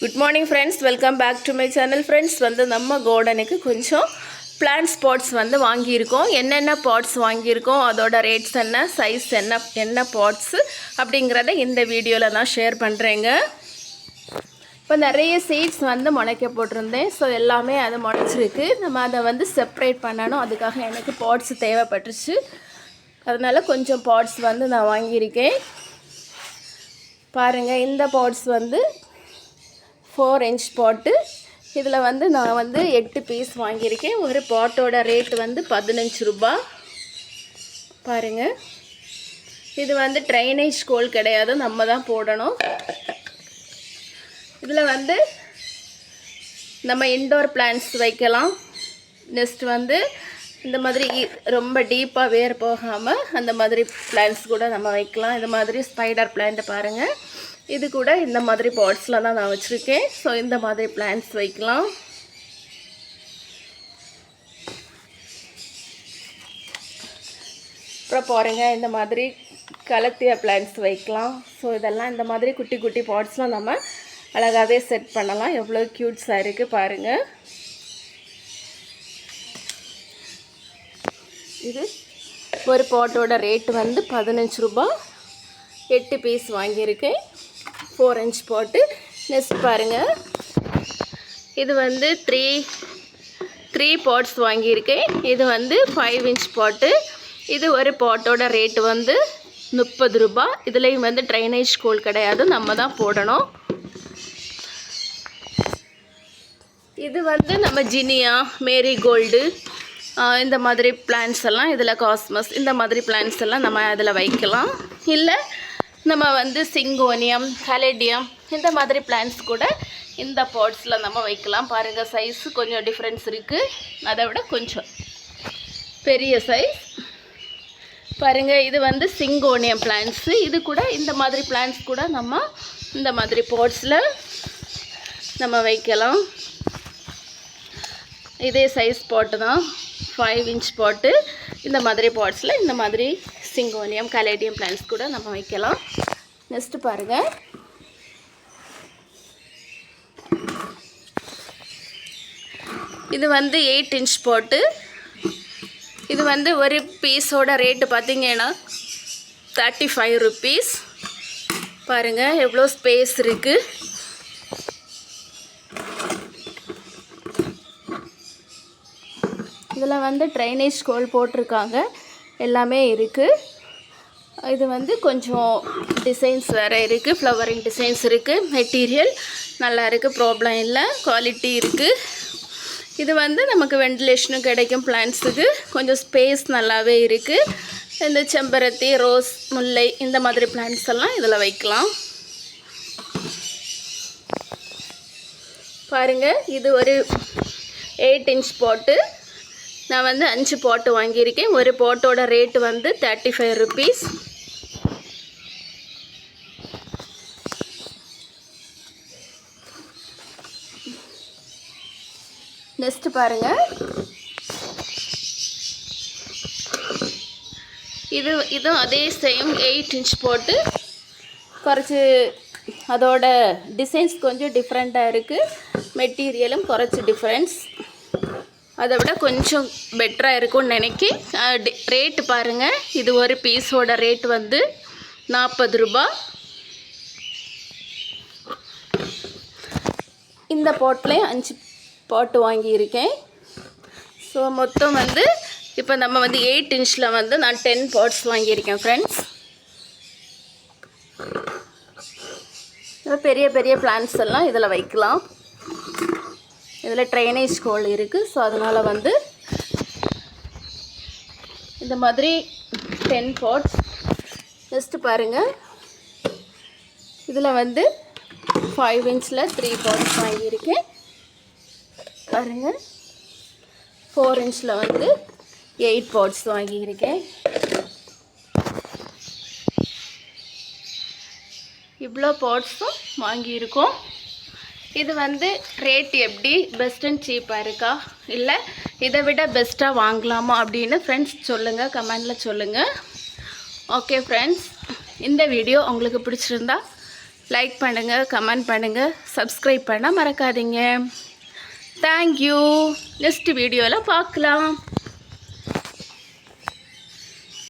Good morning friends, welcome back to my channel. Friends நம்ம கார்டனுக்கு கொஞ்சம் பிளான்ட் பாட்ஸ் வாங்கியிருக்கோம். என்னென்ன பாட்ஸ் வாங்கியிருக்கோம், அதோட ரேட்ஸ் என்ன, சைஸ் என்ன பாட்ஸு அப்படிங்கிறத இந்த வீடியோவில் நான் ஷேர் பண்ணுறேங்க. இப்போ நிறைய சீட்ஸ் முளைக்க போட்டிருந்தேன். ஸோ எல்லாமே அது முளைச்சிருக்கு. நம்ம அதை செப்ரேட் பண்ணணும். அதுக்காக எனக்கு பாட்ஸ் தேவைப்பட்டுச்சு. அதனால் கொஞ்சம் பாட்ஸ் நான் வாங்கியிருக்கேன். பாருங்கள், இந்த பாட்ஸ் 4 inch பாட்டு. இதில் நான் 8 பீஸ் வாங்கியிருக்கேன். ஒரு பாட்டோட ரேட் 15 ரூபாய். பாருங்கள், இது ட்ரைனேஜ் கோல் கிடையாது, நம்ம தான் போடணும். இதில் நம்ம இன்டோர் பிளான்ட்ஸ் வைக்கலாம். நெக்ஸ்ட் இந்த மாதிரி ரொம்ப டீப்பாக வேர் போகாமல் அந்த மாதிரி பிளான்ட்ஸ் கூட நம்ம வைக்கலாம். இது மாதிரி ஸ்பைடர் பிளான்ட் பாருங்கள், இது கூட இந்த மாதிரி பாட்ஸில் தான் நான் வச்சுருக்கேன். ஸோ இந்த மாதிரி பிளான்ட்ஸ் வைக்கலாம். அப்புறம் பாருங்கள், இந்த மாதிரி கலத்திய பிளான்ட்ஸ் வைக்கலாம். ஸோ இதெல்லாம் இந்த மாதிரி குட்டி குட்டி பாட்ஸ்லாம் நம்ம அழகாகவே செட் பண்ணலாம். எவ்வளோ க்யூட்ஸாக இருக்குது பாருங்கள். இது ஒரு பாட்டோட ரேட் 15 ரூபாய். 8 பீஸ் வாங்கியிருக்கேன். 4 inch பாட்டு. நெக்ஸ்ட் பாருங்கள், இது 3 பாட்ஸ் வாங்கியிருக்கேன். இது 5 inch பாட்டு. இது ஒரு பாட்டோட ரேட்டு 30 ரூபாய். இதுலேயும் ட்ரைனேஜ் கோல் கிடையாது, நம்ம தான் போடணும். இது நம்ம ஜினியா, மேரிகோல்டு, இந்த மாதிரி பிளான்ட்ஸ் எல்லாம், இதில் காஸ்மஸ், இந்த மாதிரி பிளான்ட்ஸ் எல்லாம் நம்ம அதில் வைக்கலாம். இல்லை நம்ம சிங்கோனியம், கலேடியம், இந்த மாதிரி பிளான்ட்ஸ் கூட இந்த பாட்ஸில் நம்ம வைக்கலாம். பாருங்கள், சைஸு கொஞ்சம் டிஃப்ரென்ஸ் இருக்குது. அதை விட கொஞ்சம் பெரிய சைஸ். பாருங்கள், இது சிங்கோனியம் பிளான்ட்ஸு. இது கூட இந்த மாதிரி பிளான்ட்ஸ் கூட நம்ம இந்த மாதிரி பாட்ஸில் நம்ம வைக்கலாம். இதே சைஸ் பாட்டு தான், 5 inch பாட்டு. இந்த மாதிரி பாட்ஸில் இந்த மாதிரி சிங்கோனியம், கலேடியம் பிளான்ட்ஸ் கூட நம்ம வைக்கலாம். நெக்ஸ்ட்டு பாருங்கள், இது 8 inch பாட்டு. இது ஒரு பீஸோட ரேட்டு பார்த்திங்கன்னா 35 rupees. பாருங்கள், எவ்வளோ ஸ்பேஸ் இருக்குது. இதில் ட்ரைனேஜ் கோல் போட்டிருக்காங்க, எல்லாமே இருக்குது. இது கொஞ்சம் டிசைன்ஸ் வேறு இருக்குது, ஃப்ளவரிங் டிசைன்ஸ் இருக்குது. மெட்டீரியல் நல்லா இருக்குது, ப்ராப்ளம் இல்லை, குவாலிட்டி இருக்குது. இது நமக்கு வென்டிலேஷனும் கிடைக்கும். பிளான்ட்ஸுக்கு கொஞ்சம் ஸ்பேஸ் நல்லாவே இருக்குது. இந்த செம்பருத்தி, ரோஸ், முல்லை, இந்த மாதிரி பிளான்ட்ஸ் எல்லாம் இதில் வைக்கலாம். பாருங்கள், இது ஒரு 8 inch பாட்டு. நான் 5 பாட்டு வாங்கியிருக்கேன். ஒரு பாட்டோட ரேட்டு 35 rupees. நெக்ஸ்ட் பாருங்கள், இதுவும் அதே சேம் 8 inch போட்டு. குறைச்சி அதோட டிசைன்ஸ் கொஞ்சம் டிஃப்ரெண்ட்டாக இருக்குது. மெட்டீரியலும் குறைச்சி டிஃப்ரென்ஸ், அதை விட கொஞ்சம் பெட்டராக இருக்கும்னு நினைக்கேன். ரேட்டு பாருங்கள், இது ஒரு பீஸோட ரேட் 40 ரூபாய். இந்த பாட்லேயும் 5 பாட்டு வாங்கியிருக்கேன். ஸோ மொத்தம் இப்போ நம்ம 8 inchல நான் 10 பாட்ஸ் வாங்கியிருக்கேன் ஃப்ரெண்ட்ஸ். பெரிய பெரிய பிளான்ட்ஸ் எல்லாம் இதில் வைக்கலாம். இதில் ட்ரைனேஜ் கோல் இருக்குது. ஸோ அதனால் இந்த மாதிரி 10 பாட்ஸ். நெக்ஸ்ட்டு பாருங்கள், இதில் 5 inchல 3 பாட்ஸ் வாங்கியிருக்கேன். பாருங்கள், 4 inchல 8 பாட்ஸ் வாங்கியிருக்கேன். இவ்வளோ பாட்ஸும் வாங்கியிருக்கோம். இது ரேட் எப்படி, பெஸ்ட் அண்ட் சீப்பாக இருக்கா, இல்லை இதை விட பெஸ்ட்டாக வாங்கலாமா அப்படின்னு ஃப்ரெண்ட்ஸ் சொல்லுங்கள், கமெண்டில் சொல்லுங்கள். ஓகே ஃப்ரெண்ட்ஸ், இந்த வீடியோ உங்களுக்கு பிடிச்சிருந்தா லைக் பண்ணுங்கள், கமெண்ட் பண்ணுங்கள், சப்ஸ்கிரைப் பண்ண மறக்காதீங்க. தேங்க்யூ. நெக்ஸ்ட் வீடியோவில் பார்க்கலாம்.